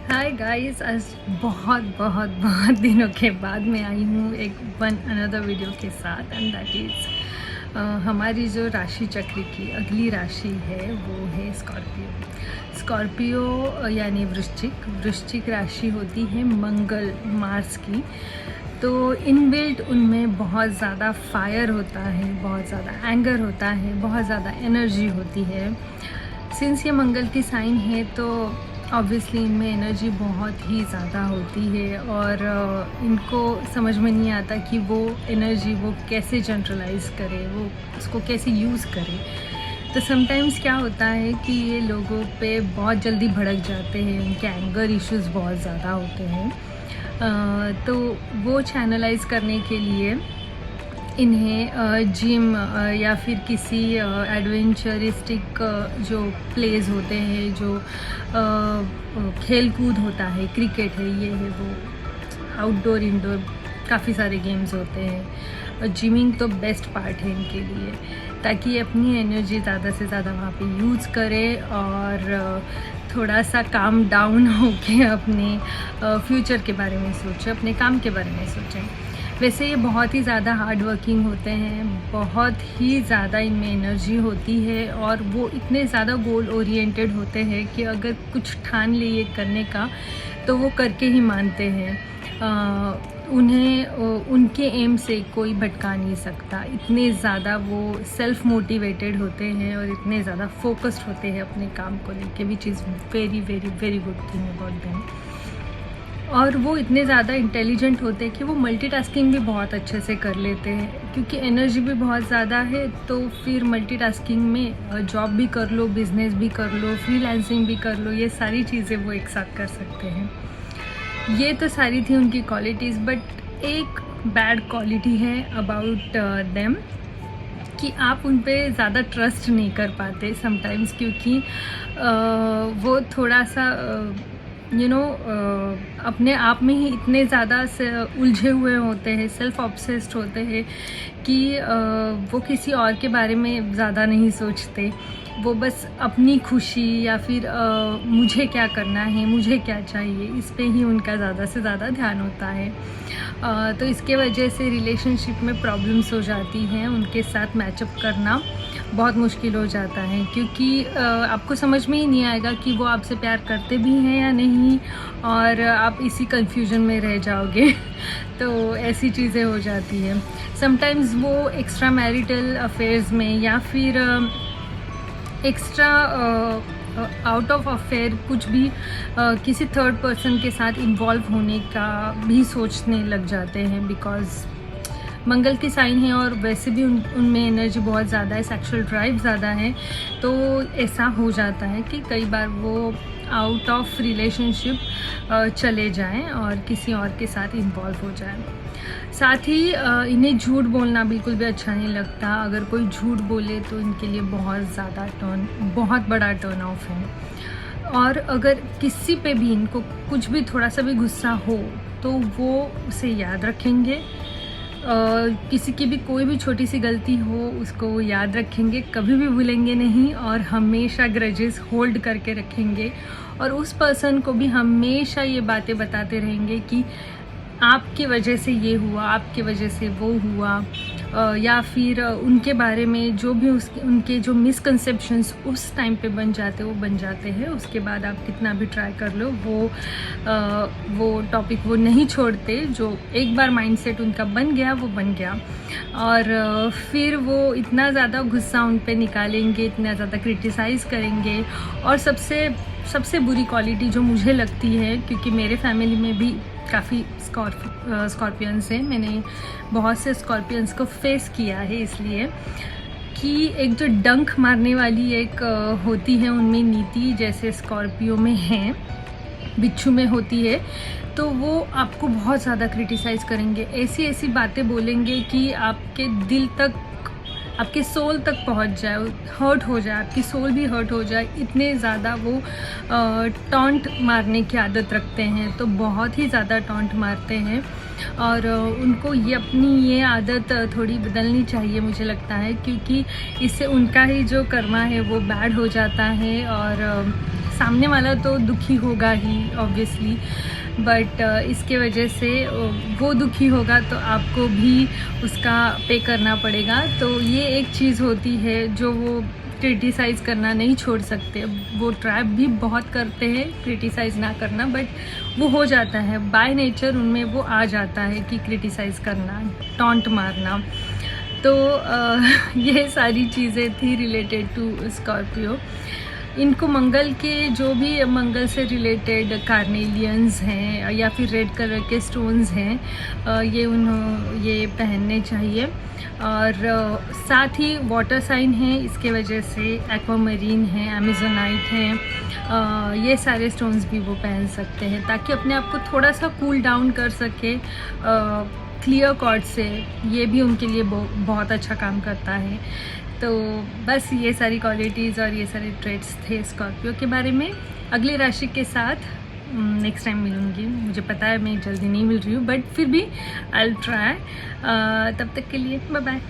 Hi guys, आज बहुत बहुत बहुत दिनों के बाद मैं आई हूँ एक अनदर वीडियो के साथ। एंड दैट इज़ हमारी जो राशि चक्र की अगली राशि है वो है स्कॉर्पियो। स्कॉर्पियो यानी वृश्चिक राशि होती है मंगल मार्स की। तो इनबिल्ट उनमें बहुत ज़्यादा फायर होता है, बहुत ज़्यादा एंगर होता है, बहुत ज़्यादा एनर्जी होती है। सिंस ये मंगल की साइन है तो ऑब्वियसली इनमें एनर्जी बहुत ही ज़्यादा होती है और इनको समझ में नहीं आता कि वो एनर्जी वो कैसे जनरलाइज करे, वो उसको कैसे यूज़ करे। तो समटाइम्स क्या होता है कि ये लोगों पे बहुत जल्दी भड़क जाते हैं, उनके एंगर इश्यूज़ बहुत ज़्यादा होते हैं। तो वो चैनलाइज करने के लिए इन्हें जिम या फिर किसी एडवेंचरिस्टिक जो प्लेस होते हैं, जो खेल कूद होता है, क्रिकेट है, ये है वो, आउटडोर इंडोर काफ़ी सारे गेम्स होते हैं। और जिमिंग तो बेस्ट पार्ट है इनके लिए, ताकि ये अपनी एनर्जी ज़्यादा से ज़्यादा वहाँ पे यूज़ करे और थोड़ा सा काम डाउन होके अपने फ्यूचर के बारे में सोचें, अपने काम के बारे में सोचें। वैसे ये बहुत ही ज़्यादा हार्ड वर्किंग होते हैं, बहुत ही ज़्यादा इनमें एनर्जी होती है और वो इतने ज़्यादा गोल ओरिएंटेड होते हैं कि अगर कुछ ठान लिए करने का तो वो करके ही मानते हैं। उन्हें उनके एम से कोई भटका नहीं सकता। इतने ज़्यादा वो सेल्फ मोटिवेटेड होते हैं और इतने ज़्यादा फोकस्ड होते हैं अपने काम को लेके, which is very very very good thing about them. और वो इतने ज़्यादा इंटेलिजेंट होते हैं कि वो मल्टीटास्किंग भी बहुत अच्छे से कर लेते हैं, क्योंकि एनर्जी भी बहुत ज़्यादा है। तो फिर मल्टीटास्किंग में जॉब भी कर लो, बिजनेस भी कर लो, फ्रीलांसिंग भी कर लो, ये सारी चीज़ें वो एक साथ कर सकते हैं। ये तो सारी थी उनकी क्वालिटीज़, बट एक बैड क्वालिटी है अबाउट देम कि आप उन पर ज़्यादा ट्रस्ट नहीं कर पाते समटाइम्स, क्योंकि वो थोड़ा सा अपने आप में ही इतने ज़्यादा उलझे हुए होते हैं, सेल्फ ऑब्सेस्ड होते हैं कि वो किसी और के बारे में ज़्यादा नहीं सोचते। वो बस अपनी खुशी या फिर मुझे क्या करना है, मुझे क्या चाहिए, इस पे ही उनका ज़्यादा से ज़्यादा ध्यान होता है। तो इसके वजह से रिलेशनशिप में प्रॉब्लम्स हो जाती हैं, उनके साथ मैचअप करना बहुत मुश्किल हो जाता है, क्योंकि आपको समझ में ही नहीं आएगा कि वो आपसे प्यार करते भी हैं या नहीं, और आप इसी कन्फ्यूजन में रह जाओगे। तो ऐसी चीज़ें हो जाती हैं। समटाइम्स वो एक्स्ट्रा मैरिटल अफेयर्स में या फिर एक्स्ट्रा आउट ऑफ अफेयर कुछ भी किसी थर्ड पर्सन के साथ इन्वॉल्व होने का भी सोचने लग जाते हैं, बिकॉज़ मंगल की साइन है और वैसे भी उनमें एनर्जी बहुत ज़्यादा है, सेक्सुअल ड्राइव ज़्यादा है। तो ऐसा हो जाता है कि कई बार वो आउट ऑफ रिलेशनशिप चले जाएं और किसी और के साथ इन्वॉल्व हो जाएं। साथ ही इन्हें झूठ बोलना बिल्कुल भी अच्छा नहीं लगता। अगर कोई झूठ बोले तो इनके लिए बहुत बड़ा टर्न ऑफ है। और अगर किसी पे भी इनको कुछ भी थोड़ा सा भी गुस्सा हो तो वो उसे याद रखेंगे। किसी की भी कोई भी छोटी सी गलती हो उसको वो याद रखेंगे, कभी भी भूलेंगे नहीं, और हमेशा ग्रजेस होल्ड करके रखेंगे। और उस पर्सन को भी हमेशा ये बातें बताते रहेंगे कि आपकी वजह से ये हुआ, आपकी वजह से वो हुआ, या फिर उनके बारे में जो भी उनके जो मिसकंसेप्शंस उस टाइम पे बन जाते हैं। उसके बाद आप कितना भी ट्राई कर लो, वो टॉपिक वो नहीं छोड़ते। जो एक बार माइंडसेट उनका बन गया वो बन गया, और फिर वो इतना ज़्यादा गुस्सा उन पे निकालेंगे, इतना ज़्यादा क्रिटिसाइज़ करेंगे। और सबसे बुरी क्वालिटी जो मुझे लगती है, क्योंकि मेरे फैमिली में भी काफ़ी स्कॉर्पियंस हैं, मैंने बहुत से स्कॉर्पियंस को फेस किया है, इसलिए कि एक जो डंक मारने वाली एक होती है उनमें नीति, जैसे स्कॉर्पियो में है, बिच्छू में होती है। तो वो आपको बहुत ज़्यादा क्रिटिसाइज़ करेंगे, ऐसी बातें बोलेंगे कि आपके दिल तक, आपके सोल तक पहुंच जाए, हर्ट हो जाए, आपकी सोल भी हर्ट हो जाए। इतने ज़्यादा वो टॉन्ट मारने की आदत रखते हैं, तो बहुत ही ज़्यादा टॉन्ट मारते हैं। और उनको अपनी ये आदत थोड़ी बदलनी चाहिए मुझे लगता है, क्योंकि इससे उनका ही जो कर्मा है वो बैड हो जाता है और सामने वाला तो दुखी होगा ही ऑब्वियसली, बट इसके वजह से वो दुखी होगा तो आपको भी उसका पे करना पड़ेगा। तो ये एक चीज़ होती है जो वो क्रिटिसाइज़ करना नहीं छोड़ सकते। वो ट्राई भी बहुत करते हैं क्रिटिसाइज़ ना करना, बट वो हो जाता है बाय नेचर, उनमें वो आ जाता है कि क्रिटिसाइज़ करना, टॉन्ट मारना। तो ये सारी चीज़ें थी रिलेटेड टू स्कॉर्पियो। इनको मंगल के जो भी मंगल से रिलेटेड कार्नेलियंस हैं या फिर रेड कलर के स्टोन्स हैं, ये पहनने चाहिए। और साथ ही वाटर साइन है, इसके वजह से एक्वामरीन है, अमेजोनाइट हैं, ये सारे स्टोन्स भी वो पहन सकते हैं ताकि अपने आप को थोड़ा सा कूल डाउन कर सके क्लियर कॉर्ड से। ये भी उनके लिए बहुत अच्छा काम करता है। तो बस ये सारी क्वालिटीज़ और ये सारे ट्रेड्स थे स्कॉर्पियो के बारे में। अगली राशि के साथ नेक्स्ट टाइम मिलूँगी। मुझे पता है मैं जल्दी नहीं मिल रही हूँ, बट फिर भी आई विल ट्राई। तब तक के लिए बाय बाय।